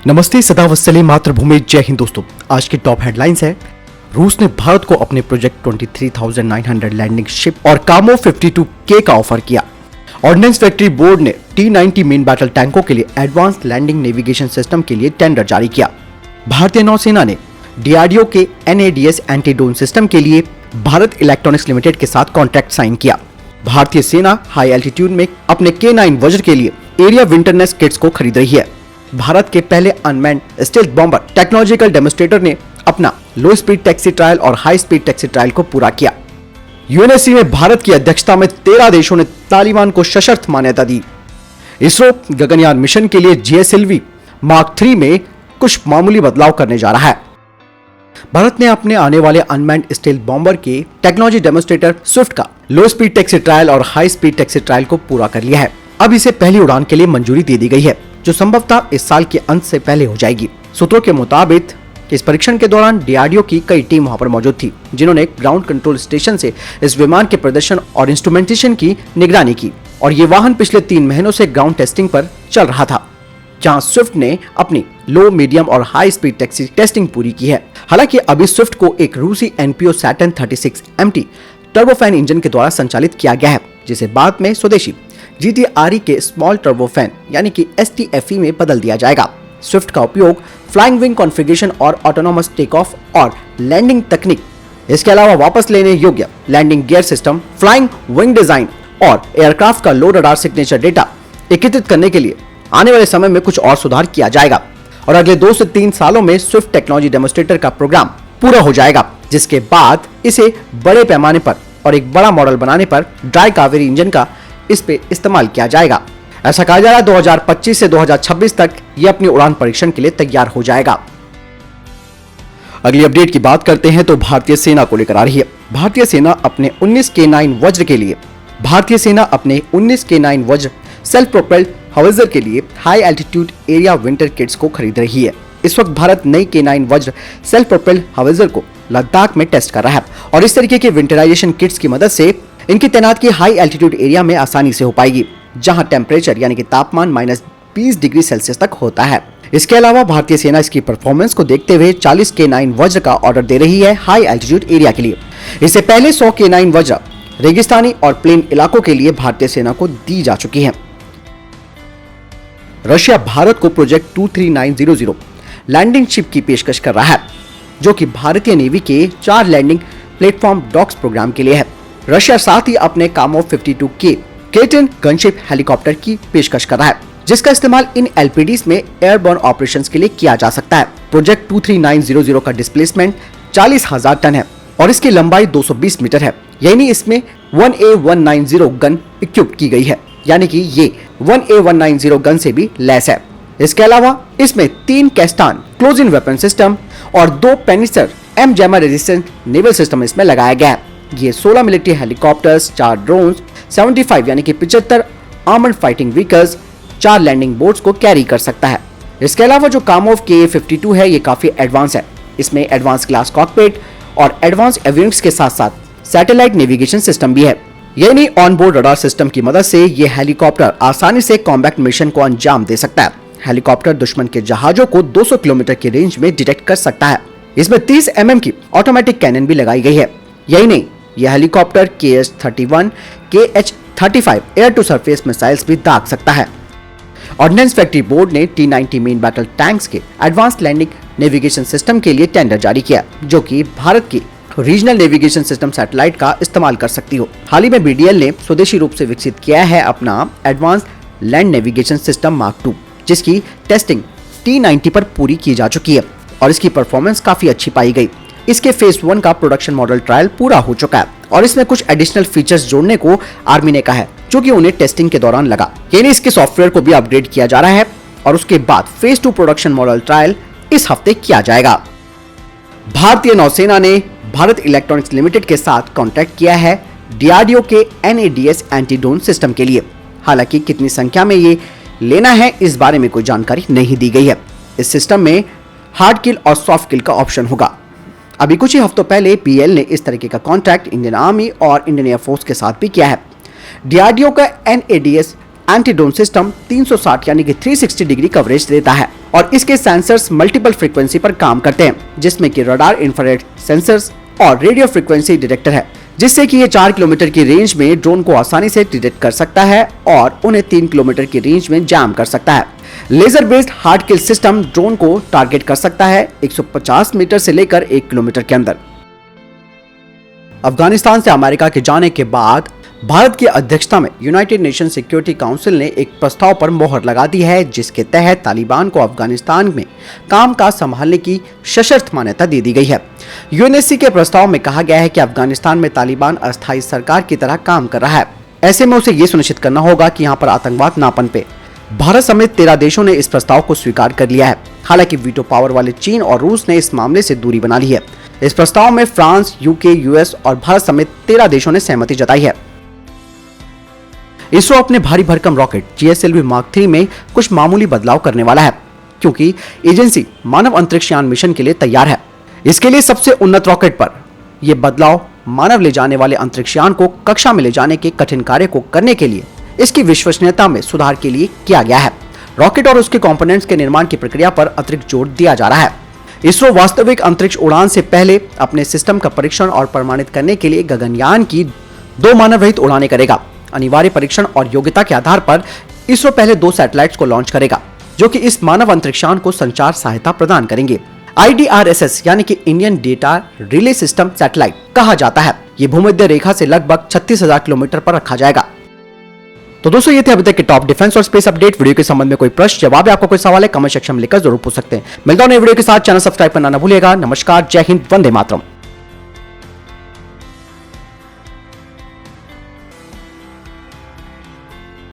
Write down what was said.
नमस्ते, सदा वत्सले मातृभूमि, जय हिंद। दोस्तों, आज की टॉप हेडलाइंस है। रूस ने भारत को अपने प्रोजेक्ट 23,900 लैंडिंग शिप और कामो 52K का ऑफर किया। ऑर्डिनेंस फैक्ट्री बोर्ड ने T-90 मेन बैटल टैंकों के लिए एडवांस लैंडिंग नेविगेशन सिस्टम के लिए टेंडर जारी किया। भारतीय नौसेना ने DRDO के NADS एंटी ड्रोन सिस्टम के लिए भारत इलेक्ट्रॉनिक्स लिमिटेड के साथ कॉन्ट्रैक्ट साइन किया। भारतीय सेना हाई एल्टीट्यूड में अपने K9 वज्र के लिए एरिया विंटरनेस किट्स को खरीद रही है। भारत के पहले unmanned stealth bomber technological demonstrator ने अपना लो स्पीड टैक्सी ट्रायल और हाई स्पीड टैक्सी ट्रायल को पूरा किया। UNSC में भारत की अध्यक्षता में 13 देशों ने तालिबान को सशर्त मान्यता दी। इसरो गगनयान मिशन के लिए GSLV मार्क 3 में कुछ मामूली बदलाव करने जा रहा है। भारत ने अपने आने वाले अनमैन्ड स्टेल्थ बॉम्बर के टेक्नोलॉजी डेमोन्स्ट्रेटर स्विफ्ट का लो स्पीड टैक्सी ट्रायल और हाई स्पीड टैक्सी ट्रायल को पूरा कर लिया है। अब इसे पहली उड़ान के लिए मंजूरी दे दी गई है, जो संभवतः इस साल के अंत से पहले हो जाएगी। सूत्रों के मुताबिक इस परीक्षण के दौरान DRDO की कई टीम वहां पर मौजूद थी, जिन्होंने ग्राउंड कंट्रोल स्टेशन से इस विमान के प्रदर्शन और इंस्ट्रूमेंटेशन की निगरानी की। और ये वाहन पिछले 3 महीनों से ग्राउंड टेस्टिंग पर चल रहा था, जहां स्विफ्ट ने अपनी लो, मीडियम और हाई स्पीड टैक्सी टेस्टिंग पूरी की है। हालांकि अभी स्विफ्ट को एक रूसी NPO Saturn 36 MT turbofan engine के द्वारा संचालित किया गया है, जिसे बाद में स्वदेशी GTRE के स्मॉल टर्बोफैन यानी कि STFE में बदल दिया जाएगा। स्विफ्ट का उपयोग फ्लाइंग विंग कॉन्फ़िगरेशन और ऑटोनोमस टेक ऑफ और लैंडिंग तकनीक, इसके अलावा वापस लेने योग्य landing gear system, flying wing design और एयरक्राफ्ट का लो रडार सिग्नेचर डेटा एकत्रित करने के लिए आने वाले समय में कुछ और सुधार किया जाएगा। और अगले 2 से 3 सालों में स्विफ्ट टेक्नोलॉजी डेमोन्स्ट्रेटर का प्रोग्राम पूरा हो जाएगा, जिसके बाद इसे बड़े पैमाने पर और एक बड़ा मॉडल बनाने पर ड्राई कावेरी इंजन का इस पे इस्तेमाल किया जाएगा। ऐसा कहा जा रहा है 2025 से 2026 तक ये अपनी उड़ान परीक्षण के लिए तैयार हो जाएगा। अगली अपडेट की बात करते हैं तो भारतीय सेना को लेकर आ रही है। भारतीय सेना अपने 19 K9 वज्र सेल्फ प्रोपेल्ड हाउवित्जर के लिए high altitude area winter kits को खरीद रही है। इस वक्त भारत नई K9 वज्र सेल्फ प्रोपेल्ड हाउवित्जर को लद्दाख में टेस्ट कर रहा है और इस तरीके के विंटराइजेशन किट्स की मदद से इनकी तैनात की हाई एल्टीट्यूड एरिया में आसानी से हो पाएगी, जहां टेम्परेचर यानी कि तापमान -20 डिग्री सेल्सियस तक होता है। इसके अलावा भारतीय सेना इसकी परफॉर्मेंस को देखते हुए 40 K9 वज्र का ऑर्डर दे रही है हाई एल्टीट्यूड एरिया के लिए। इससे पहले 100 K9 वज्र रेगिस्तानी और प्लेन इलाकों के लिए भारतीय सेना को दी जा चुकी है। रशिया भारत को प्रोजेक्ट 23900 लैंडिंग शिप की पेशकश कर रहा है, जो कि भारतीय नेवी के 4 लैंडिंग प्लेटफॉर्म डॉक्स प्रोग्राम के लिए है। रशिया साथ ही अपने कामो 52K केटन गनशिप हेलीकॉप्टर की पेशकश कर रहा है, जिसका इस्तेमाल इन LPDs में एयरबोर्न ऑपरेशंस के लिए किया जा सकता है। प्रोजेक्ट 23900 का डिस्प्लेसमेंट 40,000 टन है और इसकी लंबाई 220 मीटर है, यानी इसमें 1A190 गन इक्विप की गई है, यानी कि ये 1A190 गन से भी लेस है। इसके अलावा इसमें 3 कैस्टान क्लोज इन वेपन सिस्टम और 2 पेनिसर M jammer resistant naval system इसमें लगाया गया है। ये 16 मिलिट्री हेलीकॉप्टर्स, 4 ड्रोन्स, 75 यानी कि 75 armoured fighting vehicles, 4 landing boats को कैरी कर सकता है। इसके अलावा जो कामोव Ka-52 है, ये काफी एडवांस है। इसमें एडवांस ग्लास कॉकपिट और एडवांस एवियोनिक्स के साथ साथ सैटेलाइट नेविगेशन सिस्टम भी है। यानी ऑन बोर्ड रडार सिस्टम की मदद से ये हेलीकॉप्टर आसानी से कॉम्बैट मिशन को अंजाम दे सकता है। हेलीकॉप्टर दुश्मन के जहाजों को 200 किलोमीटर की रेंज में डिटेक्ट कर सकता है। इसमें 30 mm की ऑटोमेटिक कैनन भी लगाई गई है। यही नहीं, यह helicopter KH-31, KH-35 air to surface missiles भी दाग सकता है। ऑर्डिनेंस फैक्ट्री बोर्ड ने T-90 मेन बैटल टैंक्स के एडवांस लैंडिंग नेविगेशन सिस्टम के लिए टेंडर जारी किया, जो कि भारत की रीजनल नेविगेशन सिस्टम सैटेलाइट का इस्तेमाल कर सकती हो। हाल ही में BDL ने स्वदेशी रूप से विकसित किया है अपना advance land navigation system mark 2, जिसकी टेस्टिंग T-90 पर पूरी की जा चुकी है और इसकी परफॉर्मेंस काफी अच्छी पाई गई। इसके फेज 1 का प्रोडक्शन मॉडल ट्रायल पूरा हो चुका है और इसमें कुछ एडिशनल फीचर्स जोड़ने को आर्मी ने कहा है, जो कि उन्हें टेस्टिंग के दौरान लगा। यानी इसके सॉफ्टवेयर को भी अपग्रेड किया जा रहा है और उसके बाद फेज 2 प्रोडक्शन मॉडल ट्रायल इस हफ्ते किया जाएगा। भारतीय नौसेना ने भारत इलेक्ट्रॉनिक्स लिमिटेड के साथ कॉन्ट्रैक्ट किया है DRDO के NADS एंटी ड्रोन सिस्टम के लिए। हालांकि कितनी संख्या में ये लेना है, इस बारे में कोई जानकारी नहीं दी गई है। इस सिस्टम में हार्ड किल और सॉफ्ट किल का ऑप्शन होगा। अभी कुछ ही हफ्तों पहले BL ने इस तरीके का कॉन्ट्रैक्ट इंडियन आर्मी और इंडियन एयरफोर्स के साथ भी किया है। DRDO का NADS एंटी ड्रोन सिस्टम 360 यानी कि 360 डिग्री कवरेज देता है और इसके सेंसर्स मल्टीपल फ्रीक्वेंसी पर काम करते हैं, जिसमें कि रडार, इंफ्रारेड सेंसर्स और रेडियो फ्रीक्वेंसी डिटेक्टर है, जिससे कि ये 4 किलोमीटर की रेंज में ड्रोन को आसानी से डिटेक्ट कर सकता है और उन्हें 3 किलोमीटर की रेंज में जैम कर सकता है। लेजर बेस्ड हार्ड किल सिस्टम ड्रोन को टारगेट कर सकता है 150 मीटर से लेकर 1 किलोमीटर के अंदर। अफगानिस्तान से अमेरिका के जाने के बाद भारत की अध्यक्षता में यूनाइटेड नेशन सिक्योरिटी काउंसिल ने एक प्रस्ताव पर मोहर लगा दी है, जिसके तहत तालिबान को अफगानिस्तान में कामकाज संभालने की सशर्त मान्यता दे दी गई है। यूएनएससी के प्रस्ताव में कहा गया है कि अफगानिस्तान में तालिबान अस्थायी सरकार की तरह काम कर रहा है। ऐसे में उसे ये सुनिश्चित करना होगा कि यहाँ पर आतंकवाद ना पनपे। भारत समेत 13 देशों ने इस प्रस्ताव को स्वीकार कर लिया है। हालांकि वीटो पावर वाले चीन और रूस ने इस मामले से दूरी बना ली है। इस प्रस्ताव में फ्रांस, यूके, यूएस और भारत समेत 13 देशों ने सहमति जताई है। इसरो अपने भारी भरकम रॉकेट GSLV मार्क 3 में कुछ मामूली बदलाव करने वाला है, क्योंकि एजेंसी मानव अंतरिक्ष यान मिशन के लिए तैयार है। इसके लिए सबसे उन्नत रॉकेट पर यह बदलाव मानव ले जाने वाले अंतरिक्ष यान को कक्षा में ले जाने के कठिन कार्य को करने के लिए इसकी विश्वसनीयता में सुधार के लिए किया गया है। रॉकेट और उसके कंपोनेंट्स के निर्माण की प्रक्रिया पर अतिरिक्त जोर दिया जा रहा है। इसरो वास्तविक अंतरिक्ष उड़ान से पहले अपने सिस्टम का परीक्षण और प्रमाणित करने के लिए गगनयान की 2 मानव रहित उड़ानें करेगा। अनिवार्य परीक्षण और योग्यता के आधार पर इसरो पहले 2 सैटेलाइट्स को लॉन्च करेगा, जो कि इस मानव अंतरिक्षयान को संचार सहायता प्रदान करेंगे। IDRSS यानी कि Indian data relay system satellite कहा जाता है। ये भूमध्य रेखा से लगभग 36,000 किलोमीटर पर रखा जाएगा। तो दोस्तों, ये थे अभी तक के टॉप डिफेंस और स्पेस अपडेट। वीडियो के संबंध में कोई प्रश्न, जवाब या आपको कोई सवाल है, कमेंट सेक्शन में लिखकर जरूर पूछ सकते हैं। मिलता हूं नए वीडियो के साथ। चैनल सब्सक्राइब करना न भूलिएगा। नमस्कार, जय हिंद, वंदे मातरम।